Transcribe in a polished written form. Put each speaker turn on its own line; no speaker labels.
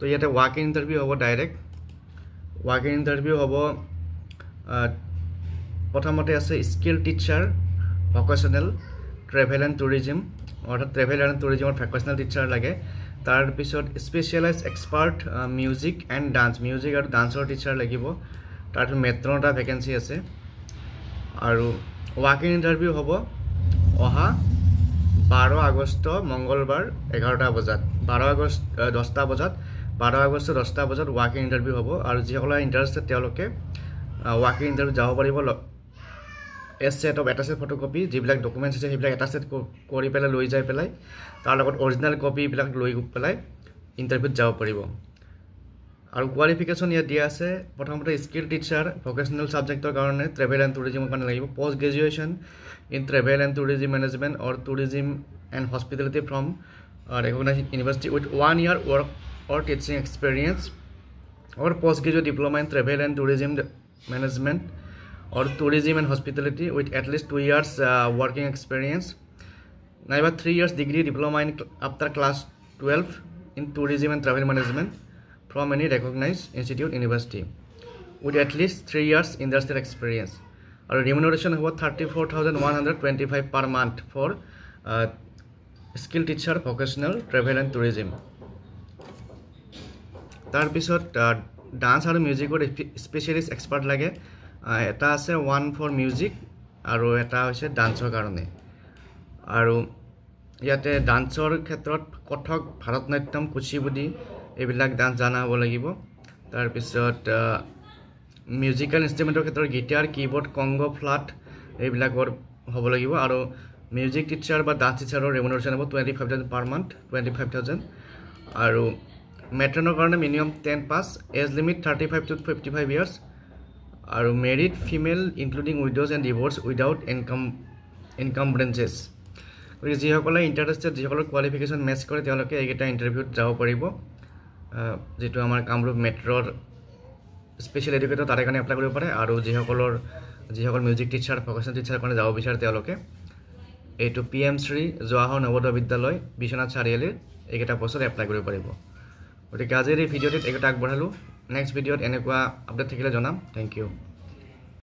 তো ইয়াতে walk in interview হ'ব ডাইৰেক্ট ওয়াক ইন ইন্টাৰভিউ হ'ব প্ৰথমতে আছে skill teacher vocational travel and tourism অৰ্থাৎ ট্ৰেভেল এণ্ড টুৰিজমৰ ভকেশনাল টিচাৰ লাগে তাৰ পিছত specialise expert music and dance music আৰু ডান্সৰ টিচাৰ লাগিব তাৰপিছত মেট্ৰনটা ভেকেন্সি আছে আৰু ওয়াক ইন ইন্টাৰভিউ হ'ব অহা 12 আগষ্ট মঙ্গলবার 11টা বজাত 12 আগষ্ট 10টা বজাত 12 আগষ্ট 10টা বজাত ওয়াক ইন ইন্টাৰভিউ হ'ব আৰু যিসকল ইন্টাৰেষ্টেড তেওঁলোকে ওয়াক ইন ইন্টাৰভিউ যাব পাৰিব এছেট অফ এটাছেট ফটোকপি যিবিলাক ডকুমেণ্টছ আছে সেইবিলাক এটাছেট কৰি পেলাই লৈ যাই পেলাই তাৰ লগত অৰিজিনাল কপিবিলাক লৈ পেলাই ইন্টাৰভিউত যাব পাৰিব আৰু কোৱালিফিকেশ্যন ইয়াত দিয়া আছে প্ৰথমতে স্কিল টিচাৰ ভকেশনাল সাবজেক্টৰ কাৰণে ট্ৰেভেল এণ্ড টুৰিজমৰ কাৰণে লাগিব post graduation in travel and tourism management or tourism and hospitality from recognized university with 1 year work or teaching experience or postgraduate diploma in travel and tourism management or tourism and hospitality with at least 2 years working experience naiba 3 years degree diploma in after class 12 in tourism and travel management from any recognized institute university with at least 3 years industrial experience or remuneration about 34,125 per month for skill teacher vocational travel and tourism tar pisot dance aru music or specialist expert lage eta ase one for music aru eta hoise dancer karone aru yate dancer khetrot kothok bharatnatyam kuchibudi ebilak dance jana hobo lagibo tar pisot musical instrument or khetrot guitar keyboard congo flat ebilakor hobo lagibo aru music teacher বা dance teacher or remuneration about 25,000 per month 25,000 aru matronor karone minimum 10 pass age limit 35 to 55 years aru married female including widows and divorce without encumbrances ওই যে সকলে interested যে সকলৰ qualification match কৰে তেওঁলোকে এইটা ইন্টাৰভিউত যাব পাৰিব যেটো আমাৰ কামৰূপ মেট্ৰৰ স্পেশাল এডুকেটৰ তাৰে কাৰণে এপ্লাই কৰিব পাৰে আৰু যে সকল মিউজিক টিচাৰ ভকেশনাল টিচাৰ কাৰণে যাব বিচাৰে তেওঁলোকে এইটো PM শ্ৰী জৱাহৰ নৱোদয় বিদ্যালয় বিশ্বনাথ চাৰিআলিৰ এইটা পোষ্টত এপ্লাই কৰিব পাৰিব গতিকে আজিৰ এই ভিডিঅ'টিত এইটা আগবঢ়ালো নেক্সট ভিডিঅ'ত এনেকুৱা আপডেট থাকিলে জনাম থ্যাংক ইউ